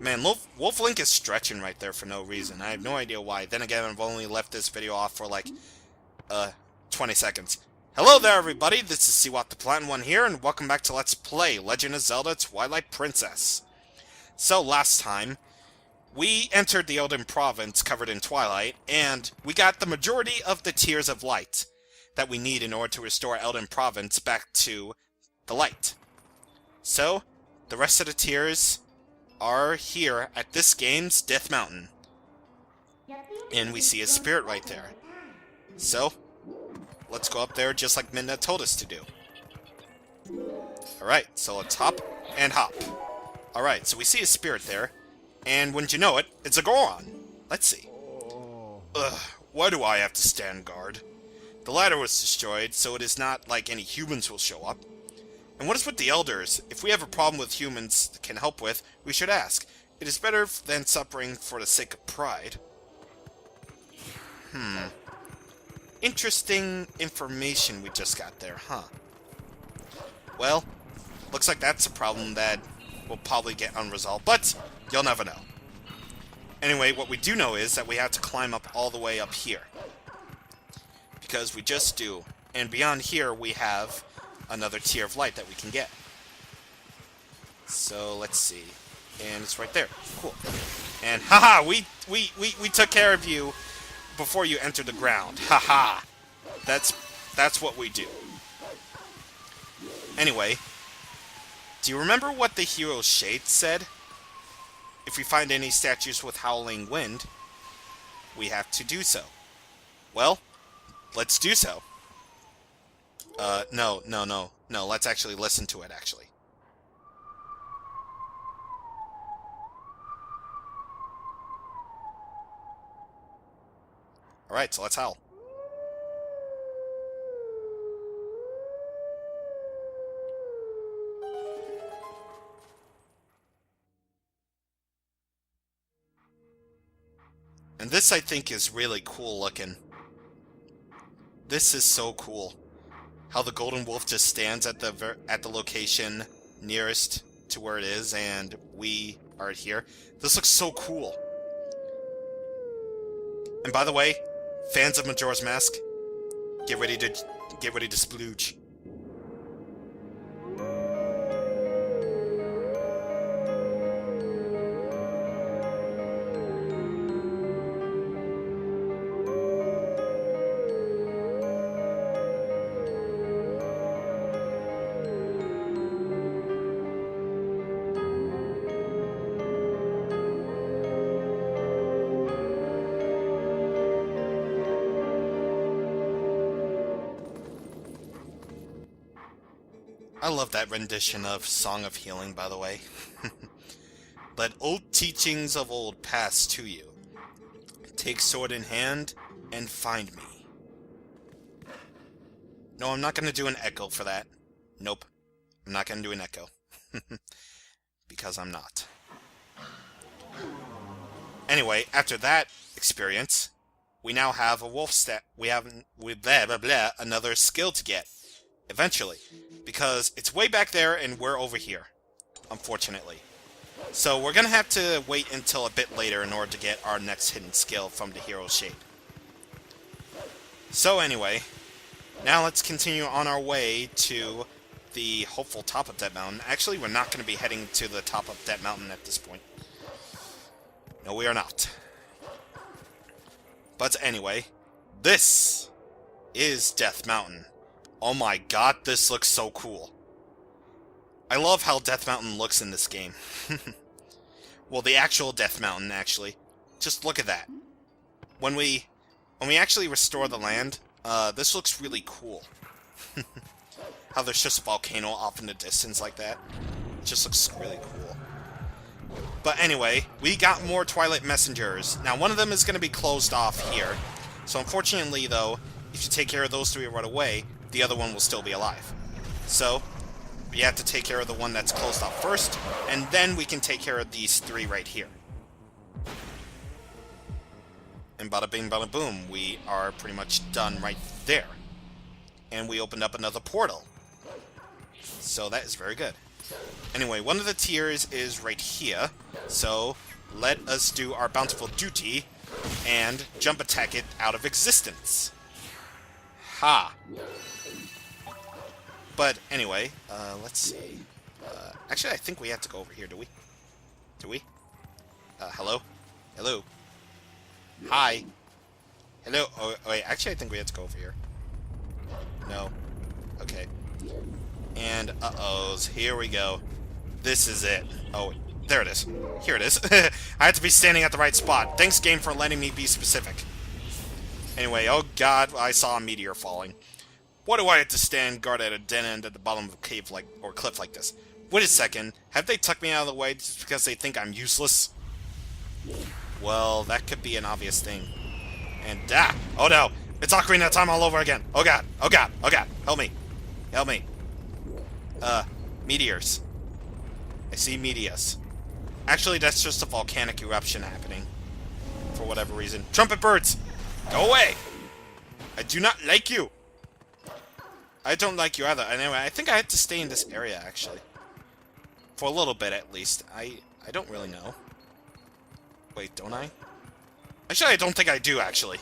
Man, Wolf Link is stretching right there for no reason. I have no idea why. Then again, I've only left this video off for like, 20 seconds. Hello there, everybody. This is CwapTheNintendin here, and welcome back to Let's Play Legend of Zelda Twilight Princess. So, last time, we entered the Eldin Province covered in Twilight, and we got the majority of the Tears of Light that we need in order to restore Eldin Province back to the light. So, the rest of the Tears are here at this game's Death Mountain. And we see a spirit right there. So, let's go up there just like Midna told us to do. Alright, so let's hop and hop. Alright, so we see a spirit there. And wouldn't you know it, it's a Goron. Let's see. Ugh, why do I have to stand guard? The ladder was destroyed, so it is not like any humans will show up. And what is with the elders? If we have a problem with humans can help with, we should ask. It is better than suffering for the sake of pride. Interesting information we just got there, huh? Well, looks like that's a problem that will probably get unresolved, but you'll never know. Anyway, what we do know is that we have to climb up all the way up here. Because we just do. And beyond here, we have another tier of light that we can get. So, let's see. And it's right there. Cool. And, haha, we took care of you before you entered the ground. Haha. That's what we do. Anyway, do you remember what the hero's shade said? If we find any statues with howling wind, we have to do so. Well, let's do so. No, let's actually listen to it, actually. Alright, so let's howl. And this, I think, is really cool looking. This is so cool. How the golden wolf just stands at the location nearest to where it is, and we are here. This looks so cool. And by the way, fans of Majora's Mask, get ready to splooge. I love that rendition of Song of Healing, by the way. Let old teachings of old pass to you. Take sword in hand and find me. No, I'm not going to do an echo for that. Nope. I'm not going to do an echo. Because I'm not. Anyway, after that experience, we now have a wolf stat. We have another skill to get. Eventually. Because it's way back there and we're over here. Unfortunately. So we're gonna have to wait until a bit later in order to get our next hidden skill from the hero's shade. So anyway, now let's continue on our way to the hopeful top of that mountain. Actually, we're not going to be heading to the top of that mountain at this point. No, we are not. But anyway, this is Death Mountain. Oh my god, this looks so cool. I love how Death Mountain looks in this game. Well, the actual Death Mountain, actually. Just look at that. When we actually restore the land, this looks really cool. How there's just a volcano off in the distance like that. It just looks really cool. But anyway, we got more Twilight Messengers. Now, one of them is going to be closed off here. So unfortunately, though, if you take care of those three right away, the other one will still be alive. So, we have to take care of the one that's closed off first, and then we can take care of these three right here. And bada bing bada boom, we are pretty much done right there. And we opened up another portal. So that is very good. Anyway, one of the tiers is right here, so let us do our bountiful duty and jump attack it out of existence. Ha! But anyway, let's see. Actually, I think we have to go over here, do we? Do we? Hello? Hello? Hi? Hello? Oh, wait, actually, I think we have to go over here. No. Okay. And, uh-ohs, here we go. This is it. Oh, there it is. Here it is. I had to be standing at the right spot. Thanks, game, for letting me be specific. Anyway, oh god, I saw a meteor falling. Why do I have to stand guard at a dead end at the bottom of a cave or cliff like this? Wait a second, have they tucked me out of the way just because they think I'm useless? Well, that could be an obvious thing. And, oh no! It's Ocarina of Time all over again! Oh god! Oh god! Oh god! Help me! Help me! Meteors. I see meteors. Actually, that's just a volcanic eruption happening. For whatever reason. Trumpet birds! Go away! I do not like you! I don't like you either. Anyway, I think I had to stay in this area, actually. For a little bit, at least. I don't really know. Wait, don't I? Actually, I don't think I do, actually.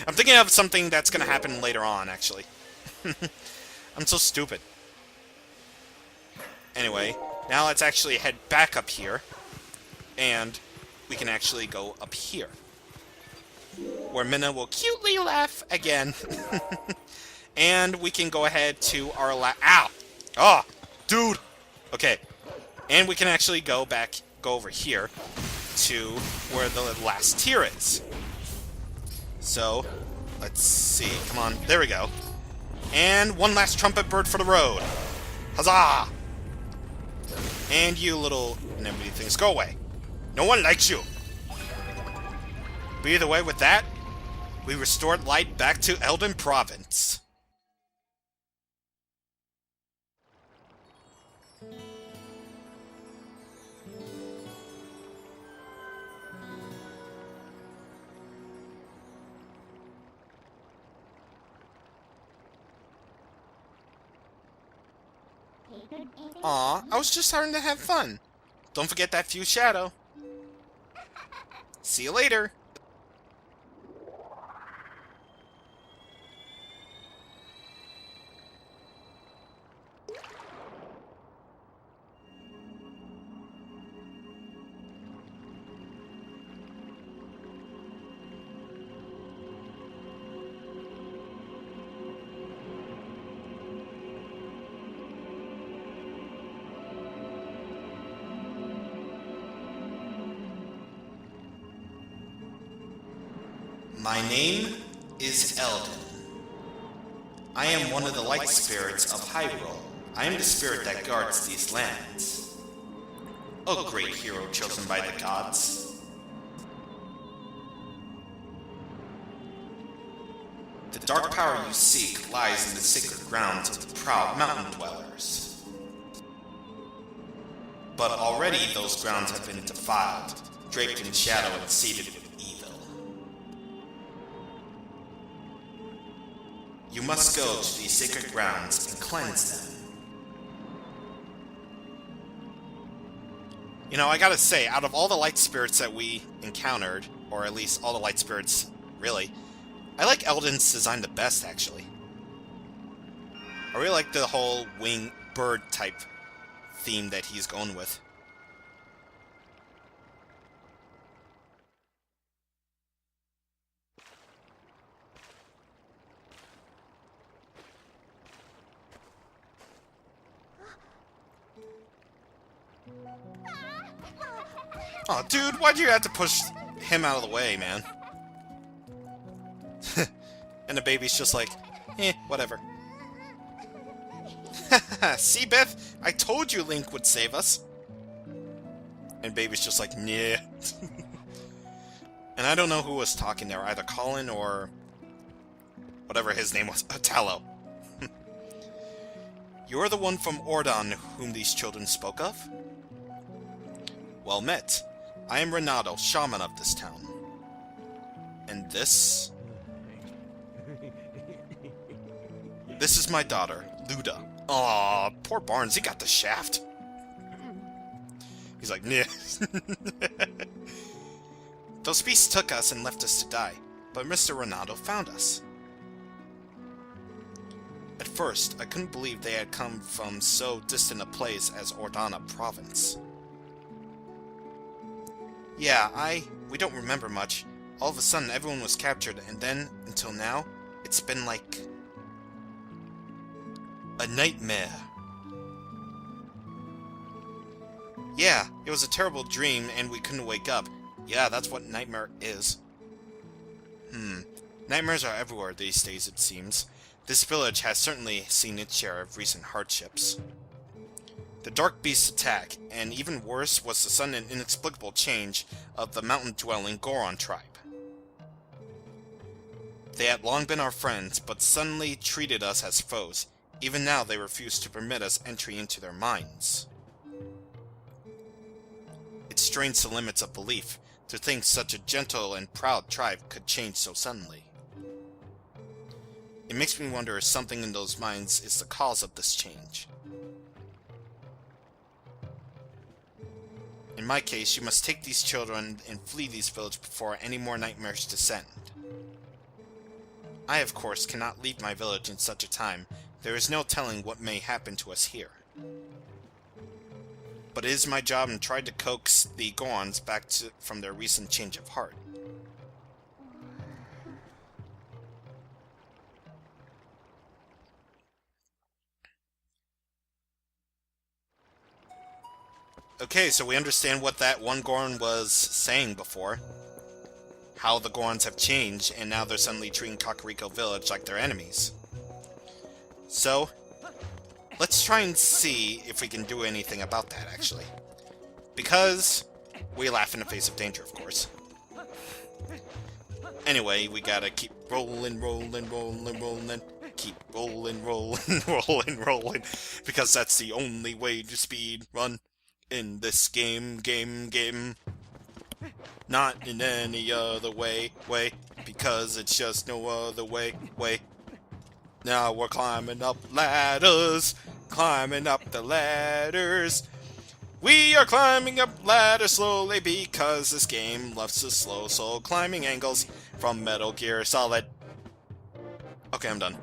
I'm thinking of something that's gonna happen later on, actually. I'm so stupid. Anyway, now let's actually head back up here. And we can actually go up here. Where Minna will cutely laugh again. And we can go ahead to our ow! Oh! Dude! Okay. And we can actually go over here to where the last tier is. So, let's see. Come on. There we go. And one last trumpet bird for the road. Huzzah! And you little nimbly things, go away. No one likes you. But either way, with that, we restored light back to Eldin Province. Aw, I was just starting to have fun. Don't forget that fuse shadow. See you later. My name is Eldin. I am one of the light spirits of Hyrule. I am the spirit that guards these lands. A great hero chosen by the gods. The dark power you seek lies in the sacred grounds of the proud mountain dwellers. But already those grounds have been defiled, draped in shadow and seeded with evil. You must go to these sacred grounds and cleanse them. You know, I gotta say, out of all the light spirits that we encountered, or at least all the light spirits, really, I like Eldin's design the best, actually. I really like the whole wing bird type theme that he's going with. Oh, dude, why'd you have to push him out of the way, man? And the baby's just like, whatever. See, Beth? I told you Link would save us. And baby's just like, yeah. And I don't know who was talking there, either Colin or whatever his name was, Tallow. You're the one from Ordon whom these children spoke of? Well met. I am Renato, shaman of this town. And this? This is my daughter, Luda. Aw, poor Barnes, he got the shaft. He's like, nah. Those beasts took us and left us to die, but Mr. Ronaldo found us. At first, I couldn't believe they had come from so distant a place as Eldin Province. Yeah, we don't remember much. All of a sudden, everyone was captured, and then, until now, it's been like a nightmare. Yeah, it was a terrible dream, and we couldn't wake up. Yeah, that's what nightmare is. Nightmares are everywhere these days, it seems. This village has certainly seen its share of recent hardships. The dark beasts attack, and even worse was the sudden and inexplicable change of the mountain-dwelling Goron tribe. They had long been our friends, but suddenly treated us as foes. Even now they refuse to permit us entry into their minds. It strains the limits of belief to think such a gentle and proud tribe could change so suddenly. It makes me wonder if something in those minds is the cause of this change. In my case, you must take these children and flee these villages before any more nightmares descend. I, of course, cannot leave my village in such a time. There is no telling what may happen to us here. But it is my job and try to coax the Gorons back from their recent change of heart. Okay, so we understand what that one Goron was saying before. How the Gorons have changed, and now they're suddenly treating Kakariko Village like their enemies. So, let's try and see if we can do anything about that, actually. Because we laugh in the face of danger, of course. Anyway, we gotta keep rolling. Keep rolling, rolling. Because that's the only way to speed run in this game. Not in any other way. Because it's just no other way. Now we're climbing up ladders. Climbing up the ladders. We are climbing up ladders slowly because this game loves the slow climbing angles from Metal Gear Solid. Okay, I'm done.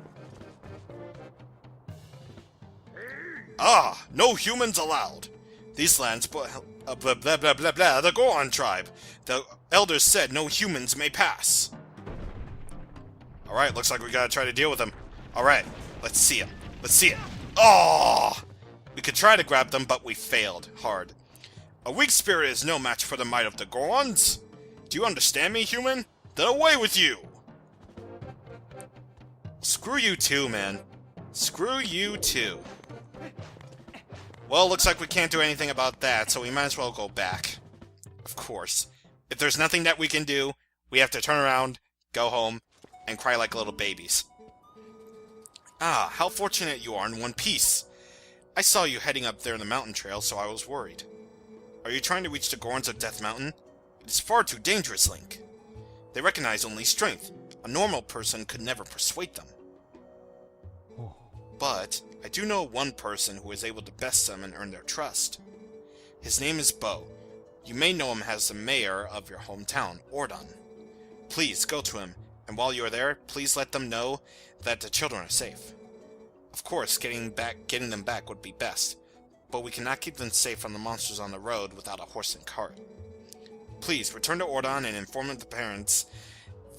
Ah, no humans allowed. These lands, blah blah blah blah blah, the Goron tribe. The elders said no humans may pass. Alright, looks like we gotta try to deal with them. Alright, let's see it. Oh! We could try to grab them, but we failed hard. A weak spirit is no match for the might of the Gorons. Do you understand me, human? Then away with you! Screw you too, man. Screw you too. Well, looks like we can't do anything about that, so we might as well go back. Of course. If there's nothing that we can do, we have to turn around, go home, and cry like little babies. Ah, how fortunate you are in one piece. I saw you heading up there in the mountain trail, so I was worried. Are you trying to reach the Gorons of Death Mountain? It is far too dangerous, Link. They recognize only strength. A normal person could never persuade them. But I do know one person who is able to best them and earn their trust. His name is Bo. You may know him as the mayor of your hometown, Eldin. Please go to him, and while you are there, please let them know that the children are safe. Of course, getting them back would be best, but we cannot keep them safe from the monsters on the road without a horse and cart. Please return to Eldin and inform the parents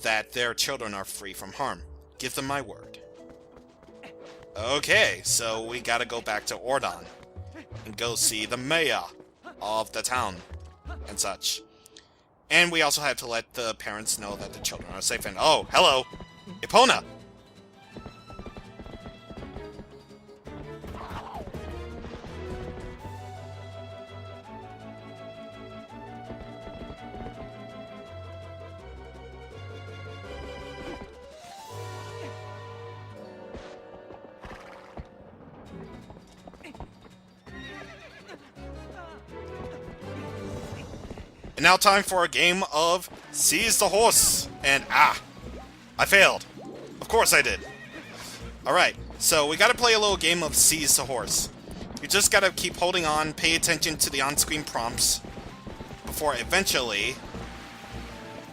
that their children are free from harm. Give them my word. Okay, so we gotta go back to Eldin and go see the mayor of the town and such. And we also have to let the parents know that the children are safe. And oh, hello, Epona. And now time for a game of Seize the Horse. And I failed. Of course I did. Alright, so we gotta play a little game of Seize the Horse. You just gotta keep holding on, pay attention to the on-screen prompts, before eventually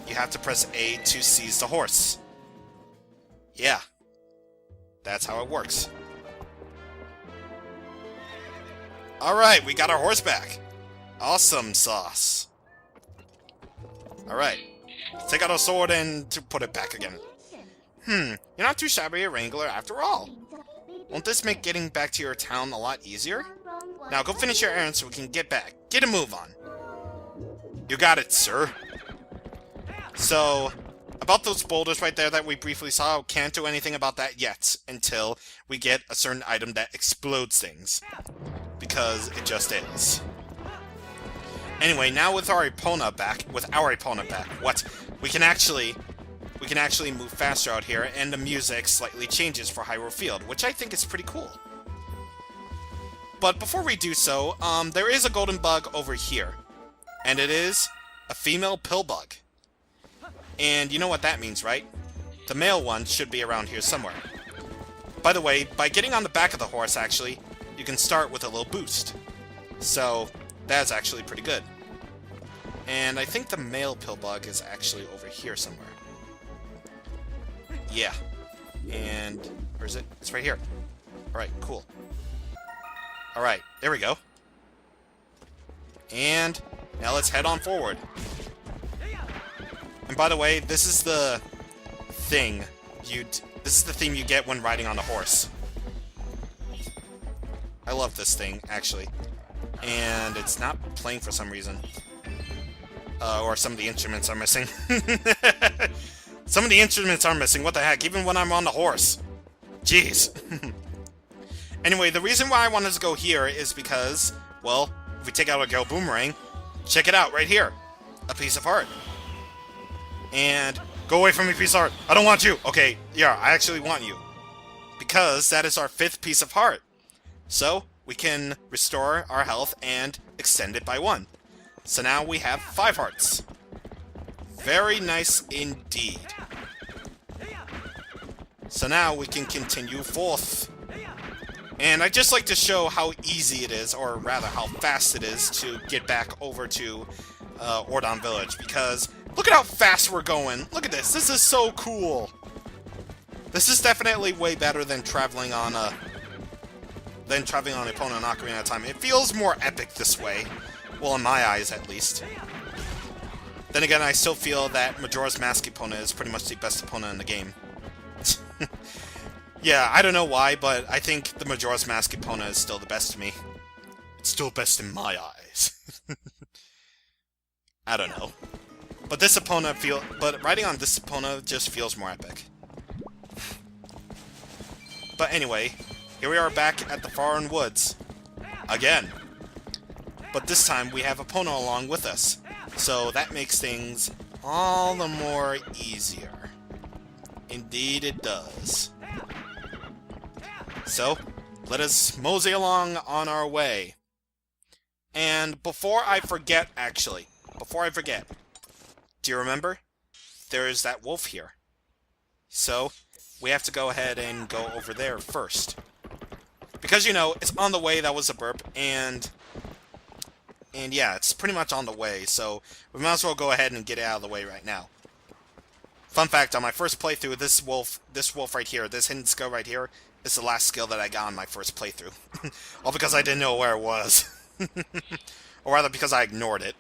you have to press A to seize the horse. Yeah. That's how it works. Alright, we got our horse back. Awesome sauce. Alright. Take out our sword and to put it back again. You're not too shabby a wrangler after all. Won't this make getting back to your town a lot easier? Now go finish your errand so we can get back. Get a move on. You got it, sir. So, about those boulders right there that we briefly saw, can't do anything about that yet until we get a certain item that explodes things. Because it just is. Anyway, now with our Epona back, what? We can actually move faster out here, and the music slightly changes for Hyrule Field, which I think is pretty cool. But before we do so, there is a golden bug over here. And it is a female pill bug. And you know what that means, right? The male one should be around here somewhere. By the way, by getting on the back of the horse, actually, you can start with a little boost. So, that's actually pretty good. And I think the male pill bug is actually over here somewhere. Yeah. And where is it? It's right here. Alright, cool. Alright, there we go. And now let's head on forward. And by the way, this is the thing you get when riding on a horse. I love this thing, actually. And it's not playing for some reason. Or some of the instruments are missing. Some of the instruments are missing, what the heck, even when I'm on the horse. Jeez. Anyway, the reason why I wanted to go here is because, well, if we take out a Gale Boomerang, check it out, right here. A piece of heart. And, go away from me, piece of heart. I don't want you. Okay, yeah, I actually want you. Because that is our 5th piece of heart. So, we can restore our health and extend it by 1. So now we have 5 hearts. Very nice indeed. So now we can continue forth. And I'd just like to show how easy it is, or rather how fast it is, to get back over to Ordon Village. Because look at how fast we're going. Look at this. This is so cool. This is definitely way better than traveling on Epona and Ocarina of Time. It feels more epic this way. Well, in my eyes, at least. Then again, I still feel that Majora's Mask Epona is pretty much the best Epona in the game. Yeah, I don't know why, but I think the Majora's Mask Epona is still the best to me. It's still best in my eyes. I don't know. But this Epona but riding on this Epona just feels more epic. But anyway, here we are back at the Foreign Woods. Again. But this time we have Epona along with us. So that makes things all the more easier. Indeed it does. So, let us mosey along on our way. And before I forget, do you remember? There is that wolf here. So, we have to go ahead and go over there first. Because, you know, it's on the way, that was a burp, and yeah, it's pretty much on the way, so we might as well go ahead and get it out of the way right now. Fun fact, on my first playthrough, this wolf right here, this hidden skill right here, is the last skill that I got on my first playthrough. All because I didn't know where it was. Or rather, because I ignored it.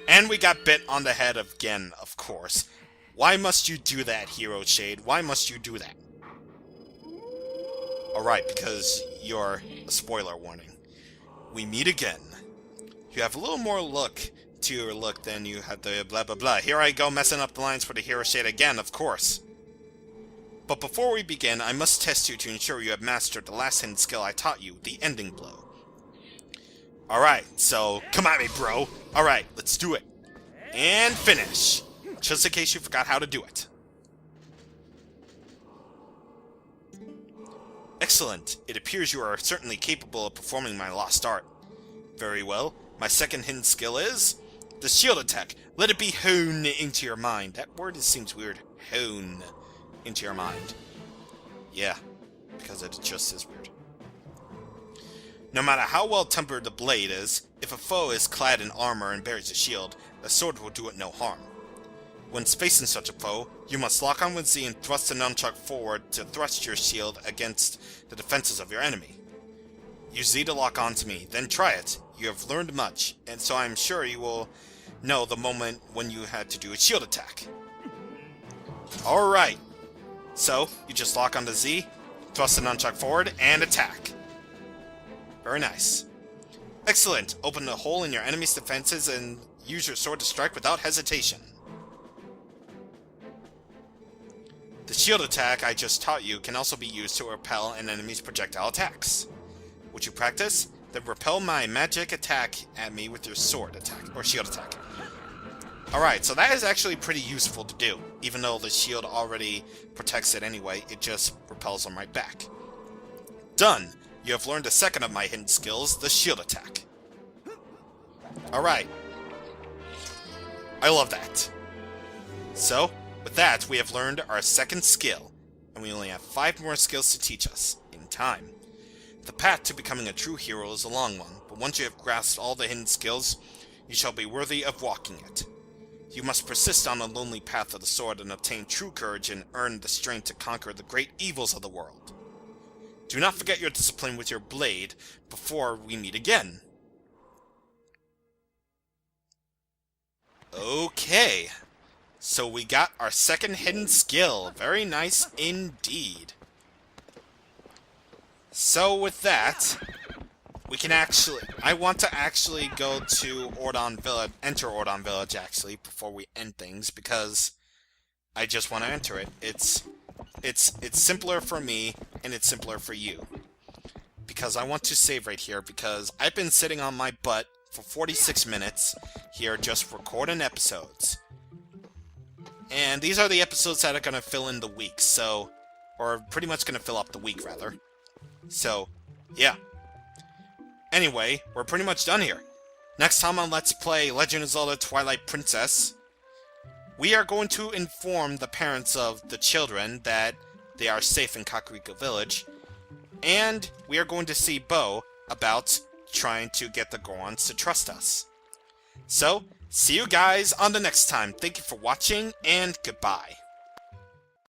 And we got bit on the head again, of course. Why must you do that, Hero Shade? Why must you do that? Alright, because you're a spoiler warning. We meet again. You have a little more look to your look than you had the blah blah blah. Here I go messing up the lines for the Hero Shade again, of course. But before we begin, I must test you to ensure you have mastered the last hidden skill I taught you, the ending blow. Alright, so come at me, bro. Alright, let's do it. And finish. Just in case you forgot how to do it. Excellent. It appears you are certainly capable of performing my lost art. Very well. My second hidden skill is the shield attack. Let it be honed into your mind. That word seems weird. Hone into your mind. Yeah, because it just is weird. No matter how well tempered the blade is, if a foe is clad in armor and bears a shield, a sword will do it no harm. When facing such a foe, you must lock on with Z and thrust the nunchuck forward to thrust your shield against the defenses of your enemy. Use Z to lock onto me, then try it. You have learned much, and so I am sure you will know the moment when you had to do a shield attack. Alright, so you just lock onto Z, thrust the nunchuck forward, and attack. Very nice. Excellent. Open the hole in your enemy's defenses and use your sword to strike without hesitation. The shield attack I just taught you can also be used to repel an enemy's projectile attacks. Would you practice? Then repel my magic attack at me with your sword attack, or shield attack. Alright, so that is actually pretty useful to do. Even though the shield already protects it anyway, it just repels them right back. Done! You have learned a second of my hidden skills, the shield attack. Alright. I love that. So, with that, we have learned our second skill, and we only have 5 more skills to teach us, in time. The path to becoming a true hero is a long one, but once you have grasped all the hidden skills, you shall be worthy of walking it. You must persist on the lonely path of the sword and obtain true courage and earn the strength to conquer the great evils of the world. Do not forget your discipline with your blade before we meet again. Okay, so we got our second hidden skill. Very nice indeed. So with that, we can I want to actually go to Ordon Village, enter Ordon Village actually, before we end things, because I just want to enter it. It's simpler for me, and it's simpler for you. Because I want to save right here, because I've been sitting on my butt for 46 minutes here just recording episodes. And these are the episodes that are going to fill in the week, so... or pretty much going to fill up the week, rather. So, yeah. Anyway, we're pretty much done here. Next time on Let's Play Legend of Zelda Twilight Princess, we are going to inform the parents of the children that they are safe in Kakariko Village, and we are going to see Bo about trying to get the Gorons to trust us. So, see you guys on the next time. Thank you for watching, and goodbye.